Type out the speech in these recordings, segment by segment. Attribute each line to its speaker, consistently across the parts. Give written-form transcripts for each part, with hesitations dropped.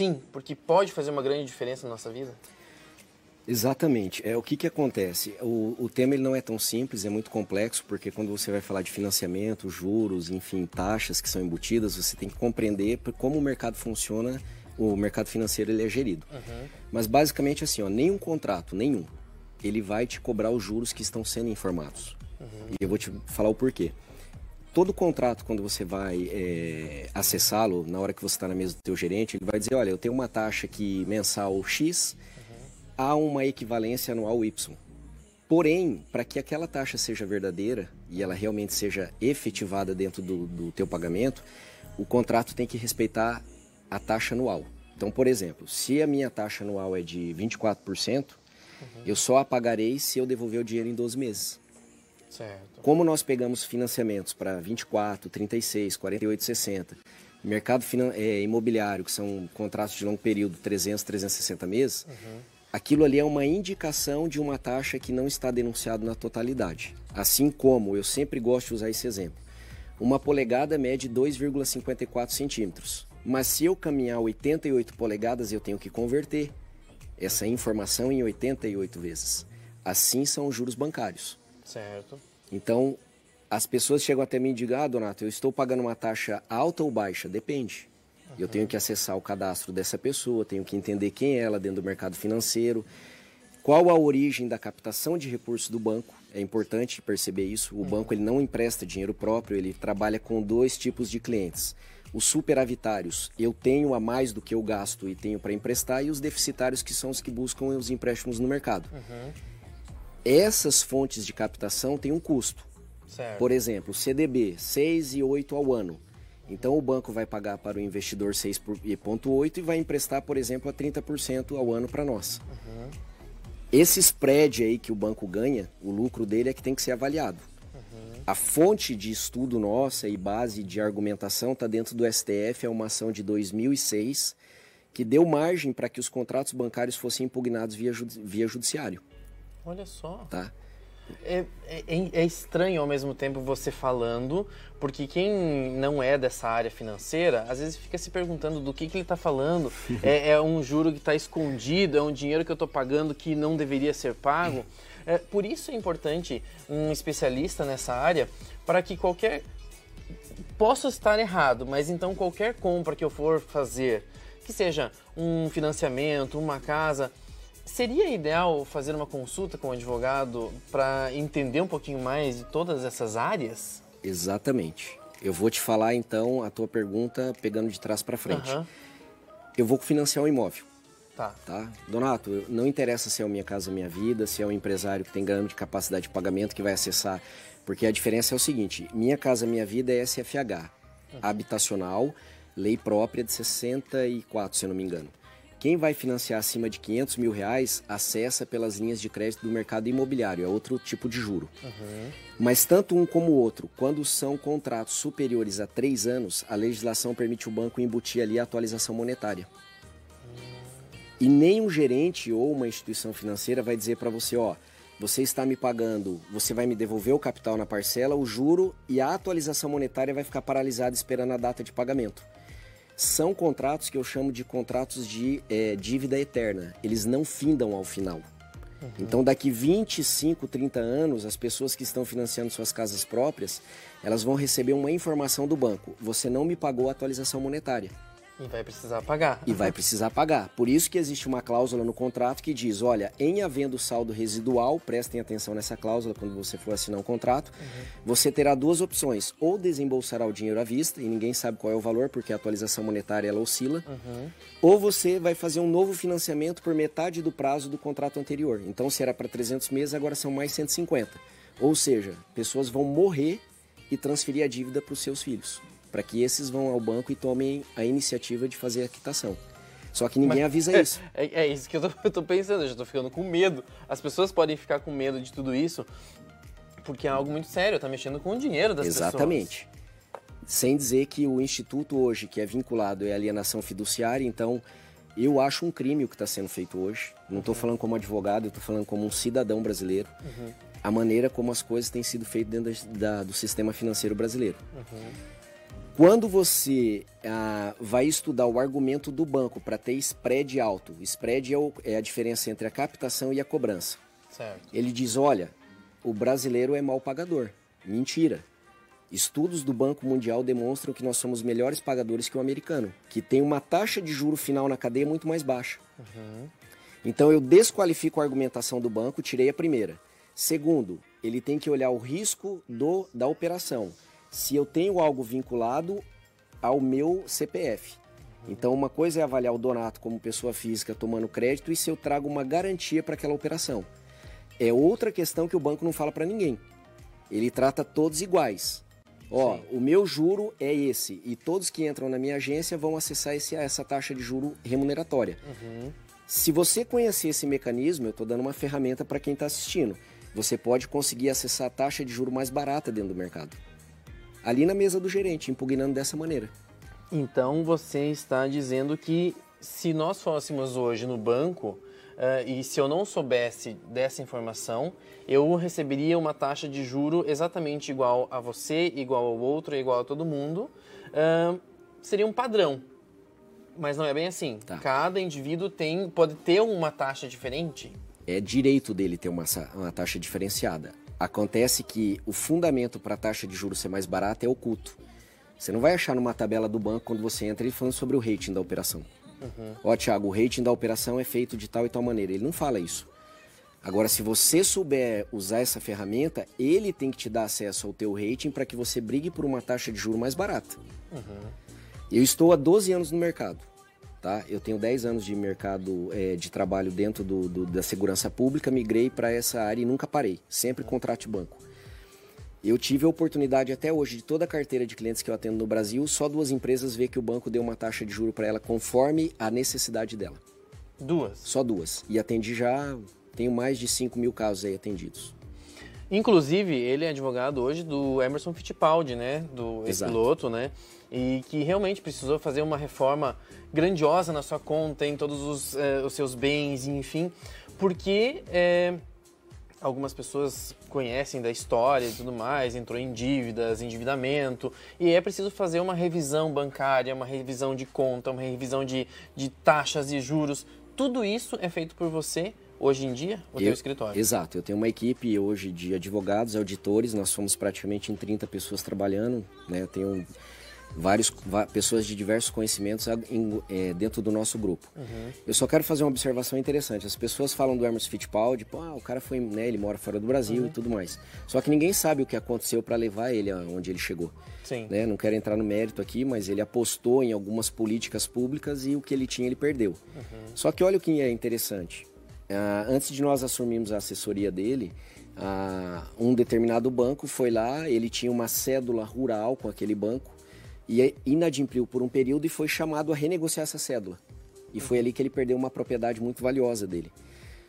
Speaker 1: Sim, porque pode fazer uma grande diferença na nossa vida.
Speaker 2: Exatamente. O que acontece? O tema ele não é tão simples, é muito complexo, porque quando você vai falar de financiamento, juros, enfim, taxas que são embutidas, você tem que compreender como o mercado funciona, o mercado financeiro ele é gerido. Mas basicamente assim, nenhum contrato, ele vai te cobrar os juros que estão sendo informados. E eu vou te falar o porquê. Todo contrato, quando você vai acessá-lo, na hora que você está na mesa do teu gerente, ele vai dizer, olha, eu tenho uma taxa aqui mensal X, há uma equivalência anual Y. Porém, para que aquela taxa seja verdadeira e ela realmente seja efetivada dentro do teu pagamento, o contrato tem que respeitar a taxa anual. Então, por exemplo, se a minha taxa anual é de 24%, eu só a pagarei se eu devolver o dinheiro em 12 meses.
Speaker 1: Certo.
Speaker 2: Como nós pegamos financiamentos para 24, 36, 48, 60, mercado imobiliário, que são contratos de longo período, 300, 360 meses, aquilo ali é uma indicação de uma taxa que não está denunciada na totalidade. Assim como, eu sempre gosto de usar esse exemplo, uma polegada mede 2,54 centímetros. Mas se eu caminhar 88 polegadas, eu tenho que converter essa informação em 88 vezes. Assim são os juros bancários.
Speaker 1: Certo.
Speaker 2: Então, as pessoas chegam até mim e dizem, Donato, eu estou pagando uma taxa alta ou baixa? Depende. Eu tenho que acessar o cadastro dessa pessoa, tenho que entender quem é ela dentro do mercado financeiro, qual a origem da captação de recursos do banco. É importante perceber isso. O banco ele não empresta dinheiro próprio, ele trabalha com dois tipos de clientes. Os superavitários, eu tenho a mais do que eu gasto e tenho para emprestar, e os deficitários, que são os que buscam os empréstimos no mercado. Essas fontes de captação têm um custo.
Speaker 1: Certo.
Speaker 2: Por exemplo, CDB, 6,8 ao ano. Então o banco vai pagar para o investidor 6,8 e vai emprestar, por exemplo, a 30% ao ano para nós. Esse spread aí que o banco ganha, o lucro dele é que tem que ser avaliado. A fonte de estudo nossa e base de argumentação está dentro do STF, é uma ação de 2006, que deu margem para que os contratos bancários fossem impugnados via judiciário.
Speaker 1: Olha só.
Speaker 2: Tá?
Speaker 1: É estranho ao mesmo tempo você falando, porque quem não é dessa área financeira, às vezes fica se perguntando do que ele está falando. É um juro que está escondido, é um dinheiro que eu estou pagando que não deveria ser pago. Por isso é importante um especialista nessa área, para que posso estar errado, mas então qualquer compra que eu for fazer, que seja um financiamento, uma casa, seria ideal fazer uma consulta com um advogado para entender um pouquinho mais de todas essas áreas?
Speaker 2: Exatamente. Eu vou te falar então a tua pergunta pegando de trás para frente. Eu vou financiar um imóvel. Tá? Donato, não interessa se é a Minha Casa Minha Vida, se é um empresário que tem ganho de capacidade de pagamento que vai acessar, porque a diferença é o seguinte, Minha Casa Minha Vida é SFH, habitacional, lei própria de 64, se eu não me engano. Quem vai financiar acima de R$500 mil acessa pelas linhas de crédito do mercado imobiliário, é outro tipo de juro. Mas tanto um como o outro, quando são contratos superiores a 3 anos, a legislação permite o banco embutir ali a atualização monetária. E nem um gerente ou uma instituição financeira vai dizer para você, você está me pagando, você vai me devolver o capital na parcela, o juro e a atualização monetária vai ficar paralisada esperando a data de pagamento. São contratos que eu chamo de contratos de dívida eterna. Eles não findam ao final. Então, daqui 25, 30 anos, as pessoas que estão financiando suas casas próprias, elas vão receber uma informação do banco. Você não me pagou a atualização monetária.
Speaker 1: E vai precisar pagar.
Speaker 2: E vai precisar pagar. Por isso que existe uma cláusula no contrato que diz, olha, em havendo saldo residual, prestem atenção nessa cláusula quando você for assinar um contrato, você terá duas opções, ou desembolsará o dinheiro à vista, e ninguém sabe qual é o valor, porque a atualização monetária ela oscila, ou você vai fazer um novo financiamento por metade do prazo do contrato anterior. Então, se era para 300 meses, agora são mais 150. Ou seja, pessoas vão morrer e transferir a dívida para os seus filhos, para que esses vão ao banco e tomem a iniciativa de fazer a quitação. Só que ninguém avisa isso.
Speaker 1: É isso que eu tô pensando, eu já tô ficando com medo. As pessoas podem ficar com medo de tudo isso, porque é algo muito sério, tá mexendo com o dinheiro das pessoas.
Speaker 2: Exatamente. Sem dizer que o Instituto hoje, que é vinculado, é alienação fiduciária, então eu acho um crime o que está sendo feito hoje. Não estou falando como advogado, eu estou falando como um cidadão brasileiro. A maneira como as coisas têm sido feitas dentro do sistema financeiro brasileiro. Quando você vai estudar o argumento do banco para ter spread alto, spread é a diferença entre a captação e a cobrança.
Speaker 1: Certo.
Speaker 2: Ele diz, olha, o brasileiro é mau pagador. Mentira. Estudos do Banco Mundial demonstram que nós somos melhores pagadores que o americano, que tem uma taxa de juro final na cadeia muito mais baixa. Uhum. Então eu desqualifico a argumentação do banco, tirei a primeira. Segundo, ele tem que olhar o risco da operação. Se eu tenho algo vinculado ao meu CPF. Então uma coisa é avaliar o Donato como pessoa física tomando crédito e se eu trago uma garantia para aquela operação. É outra questão que o banco não fala para ninguém. Ele trata todos iguais. Ó, sim, o meu juro é esse e todos que entram na minha agência vão acessar essa taxa de juro remuneratória. Uhum. Se você conhecer esse mecanismo, eu estou dando uma ferramenta para quem está assistindo. Você pode conseguir acessar a taxa de juro mais barata dentro do mercado. Ali na mesa do gerente, impugnando dessa maneira.
Speaker 1: Então você está dizendo que se nós fôssemos hoje no banco e se eu não soubesse dessa informação, eu receberia uma taxa de juro exatamente igual a você, igual ao outro, igual a todo mundo. Seria um padrão. Mas não é bem assim. Tá. Cada indivíduo pode ter uma taxa diferente?
Speaker 2: É direito dele ter uma taxa diferenciada. Acontece que o fundamento para a taxa de juros ser mais barata é oculto. Você não vai achar numa tabela do banco quando você entra ele falando sobre o rating da operação. Uhum. Ó, Thiago, o rating da operação é feito de tal e tal maneira. Ele não fala isso. Agora, se você souber usar essa ferramenta, ele tem que te dar acesso ao teu rating para que você brigue por uma taxa de juros mais barata. Uhum. Eu estou há 12 anos no mercado, tá? Eu tenho 10 anos de mercado de trabalho dentro da segurança pública, migrei para essa área e nunca parei, sempre contrato de banco. Eu tive a oportunidade até hoje de toda a carteira de clientes que eu atendo no Brasil, só 2 empresas ver que o banco deu uma taxa de juro para ela conforme a necessidade dela.
Speaker 1: 2?
Speaker 2: Só 2. E atendi tenho mais de 5 mil casos aí atendidos.
Speaker 1: Inclusive, ele é advogado hoje do Emerson Fittipaldi, né? Do ex-piloto, né? E que realmente precisou fazer uma reforma grandiosa na sua conta, em todos os seus bens, enfim, porque algumas pessoas conhecem da história e tudo mais, entrou em dívidas, endividamento, e é preciso fazer uma revisão bancária, uma revisão de conta, uma revisão de taxas e juros. Tudo isso é feito por você hoje em dia, o teu escritório?
Speaker 2: Exato, eu tenho uma equipe hoje de advogados, auditores, nós somos praticamente em 30 pessoas trabalhando, né? Eu tenho pessoas de diversos conhecimentos dentro do nosso grupo. Uhum. Eu só quero fazer uma observação interessante. As pessoas falam do Emerson Fittipaldi, o cara foi, né, ele mora fora do Brasil, uhum, e tudo mais. Só que ninguém sabe o que aconteceu para levar ele aonde ele chegou.
Speaker 1: Sim.
Speaker 2: Né? Não quero entrar no mérito aqui, mas ele apostou em algumas políticas públicas e o que ele tinha ele perdeu. Uhum. Só que olha o que é interessante. Antes de nós assumirmos a assessoria dele, um determinado banco foi lá, ele tinha uma cédula rural com aquele banco, e inadimpliu por um período e foi chamado a renegociar essa cédula. E foi ali que ele perdeu uma propriedade muito valiosa dele.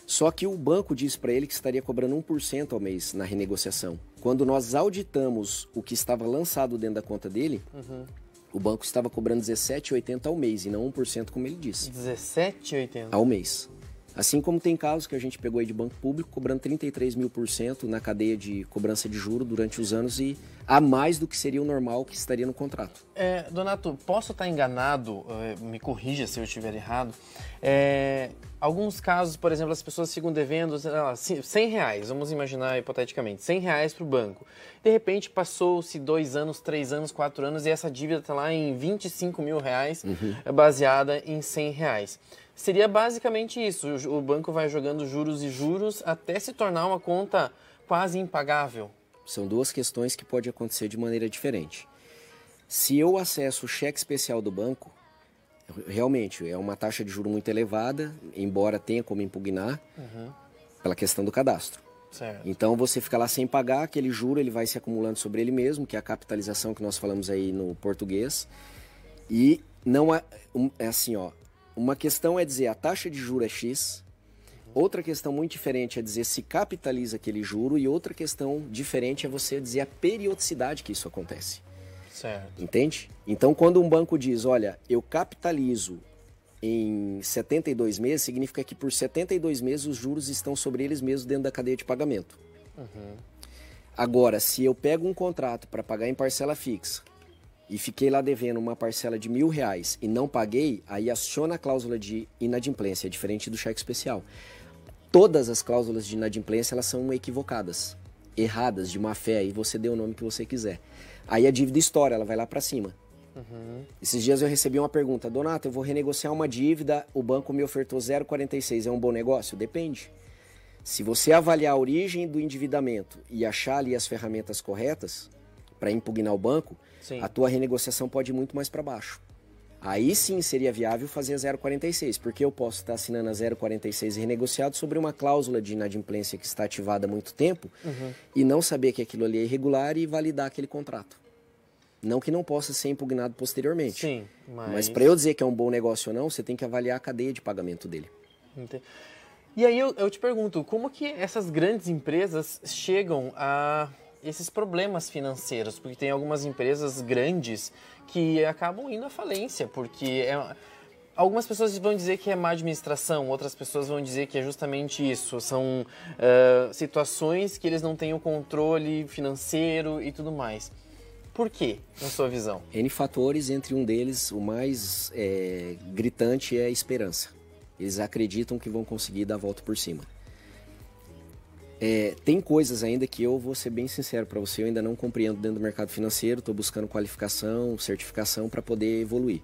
Speaker 2: Só que o banco disse para ele que estaria cobrando 1% ao mês na renegociação. Quando nós auditamos o que estava lançado dentro da conta dele, uhum, o banco estava cobrando 17,80 ao mês e não 1% como ele disse.
Speaker 1: 17,80?
Speaker 2: Ao mês. Assim como tem casos que a gente pegou aí de banco público cobrando 33.000% na cadeia de cobrança de juro durante os anos e a mais do que seria o normal que estaria no contrato.
Speaker 1: Donato, posso estar enganado, me corrija se eu estiver errado. Alguns casos, por exemplo, as pessoas ficam devendo R$100, vamos imaginar hipoteticamente, R$100 para o banco. De repente passou-se 2 anos, 3 anos, 4 anos e essa dívida está lá em R$25 mil, uhum, baseada em R$100. Seria basicamente isso, o banco vai jogando juros e juros até se tornar uma conta quase impagável.
Speaker 2: São 2 questões que podem acontecer de maneira diferente. Se eu acesso o cheque especial do banco, realmente é uma taxa de juros muito elevada, embora tenha como impugnar, uhum, pela questão do cadastro.
Speaker 1: Certo.
Speaker 2: Então você fica lá sem pagar, aquele juro ele vai se acumulando sobre ele mesmo, que é a capitalização que nós falamos aí no português. E não é assim, ó. Uma questão é dizer a taxa de juro é X, outra questão muito diferente é dizer se capitaliza aquele juro e outra questão diferente é você dizer a periodicidade que isso acontece.
Speaker 1: Certo.
Speaker 2: Entende? Então, quando um banco diz, olha, eu capitalizo em 72 meses, significa que por 72 meses os juros estão sobre eles mesmos dentro da cadeia de pagamento. Uhum. Agora, se eu pego um contrato para pagar em parcela fixa e fiquei lá devendo uma parcela de R$1.000 e não paguei, aí aciona a cláusula de inadimplência, diferente do cheque especial. Todas as cláusulas de inadimplência, elas são equivocadas, erradas, de má fé, e você dê o nome que você quiser. Aí a dívida estoura, ela vai lá para cima. Esses dias eu recebi uma pergunta: Donato, eu vou renegociar uma dívida, o banco me ofertou 0,46, é um bom negócio? Depende. Se você avaliar a origem do endividamento e achar ali as ferramentas corretas para impugnar o banco, sim, a tua renegociação pode ir muito mais para baixo. Aí sim seria viável fazer a 0,46, porque eu posso estar assinando a 0,46 renegociado sobre uma cláusula de inadimplência que está ativada há muito tempo e não saber que aquilo ali é irregular e validar aquele contrato. Não que não possa ser impugnado posteriormente. Sim, mas para eu dizer que é um bom negócio ou não, você tem que avaliar a cadeia de pagamento dele.
Speaker 1: Entendi. E aí eu te pergunto, como que essas grandes empresas chegam a esses problemas financeiros? Porque tem algumas empresas grandes que acabam indo à falência, porque algumas pessoas vão dizer que é má administração, outras pessoas vão dizer que é justamente isso, são situações que eles não têm o controle financeiro e tudo mais. Por quê, na sua visão?
Speaker 2: N fatores, entre um deles, o mais gritante é a esperança. Eles acreditam que vão conseguir dar a volta por cima. Tem coisas ainda que eu vou ser bem sincero para você, eu ainda não compreendo dentro do mercado financeiro, estou buscando qualificação, certificação para poder evoluir.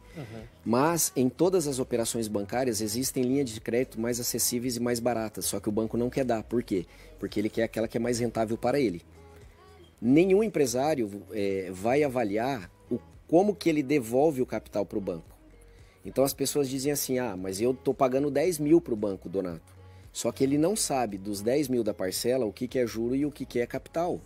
Speaker 2: Mas em todas as operações bancárias existem linhas de crédito mais acessíveis e mais baratas, só que o banco não quer dar. Por quê? Porque ele quer aquela que é mais rentável para ele. Nenhum empresário vai avaliar como que ele devolve o capital para o banco. Então as pessoas dizem assim, mas eu estou pagando 10 mil para o banco, Donato. Só que ele não sabe dos 10 mil da parcela o que é juro e o que é capital.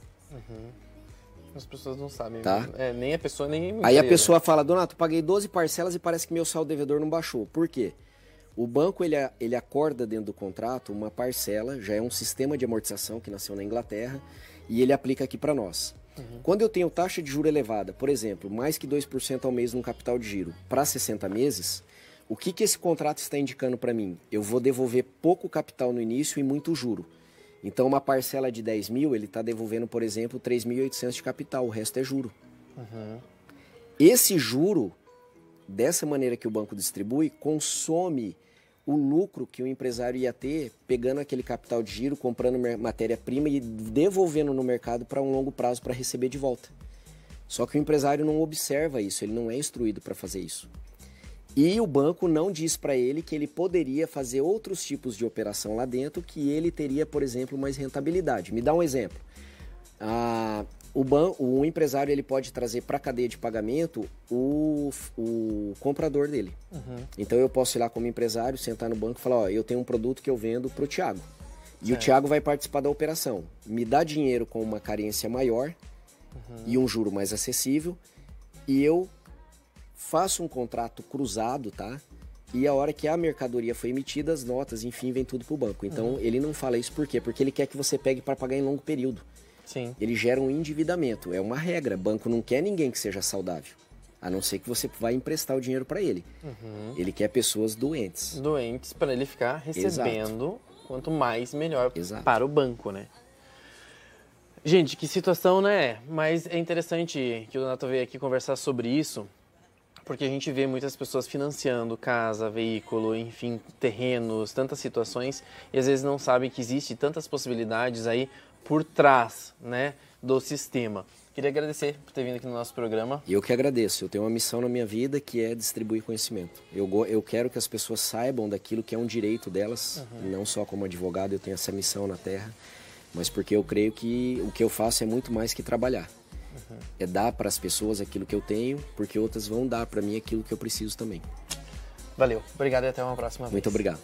Speaker 1: As pessoas não sabem.
Speaker 2: Tá?
Speaker 1: Nem a pessoa, nem a empresa.
Speaker 2: Aí a pessoa fala, Donato, paguei 12 parcelas e parece que meu saldo devedor não baixou. Por quê? O banco ele acorda dentro do contrato uma parcela, já é um sistema de amortização que nasceu na Inglaterra, e ele aplica aqui para nós. Quando eu tenho taxa de juro elevada, por exemplo, mais que 2% ao mês num capital de giro, para 60 meses, o que esse contrato está indicando para mim? Eu vou devolver pouco capital no início e muito juro. Então, uma parcela de 10 mil, ele está devolvendo, por exemplo, 3.800 de capital, o resto é juro. Esse juro, dessa maneira que o banco distribui, consome o lucro que o empresário ia ter pegando aquele capital de giro, comprando matéria-prima e devolvendo no mercado para um longo prazo para receber de volta. Só que o empresário não observa isso, ele não é instruído para fazer isso. E o banco não diz para ele que ele poderia fazer outros tipos de operação lá dentro que ele teria, por exemplo, mais rentabilidade. Me dá um exemplo. O empresário ele pode trazer para a cadeia de pagamento o comprador dele. Então eu posso ir lá como empresário, sentar no banco e falar, eu tenho um produto que eu vendo para o Thiago. E o Thiago vai participar da operação. Me dá dinheiro com uma carência maior e um juro mais acessível e eu faço um contrato cruzado, tá? E a hora que a mercadoria foi emitida, as notas, enfim, vem tudo para o banco. Então ele não fala isso por quê? Porque ele quer que você pegue para pagar em longo período. Sim. Ele gera um endividamento, é uma regra. Banco não quer ninguém que seja saudável, a não ser que você vai emprestar o dinheiro para ele. Ele quer pessoas doentes.
Speaker 1: Doentes para ele ficar recebendo. Exato. Quanto mais, melhor.
Speaker 2: Exato.
Speaker 1: Para o banco, né? Gente, que situação, né? Mas é interessante que o Donato veio aqui conversar sobre isso, porque a gente vê muitas pessoas financiando casa, veículo, enfim, terrenos, tantas situações, e às vezes não sabem que existe tantas possibilidades aí por trás, né, do sistema. Queria agradecer por ter vindo aqui no nosso programa.
Speaker 2: Eu que agradeço. Eu tenho uma missão na minha vida que é distribuir conhecimento. Eu quero que as pessoas saibam daquilo que é um direito delas, não só como advogado eu tenho essa missão na Terra, mas porque eu creio que o que eu faço é muito mais que trabalhar. É dar para as pessoas aquilo que eu tenho, porque outras vão dar para mim aquilo que eu preciso também.
Speaker 1: Valeu. Obrigado e até uma próxima vez.
Speaker 2: Muito obrigado.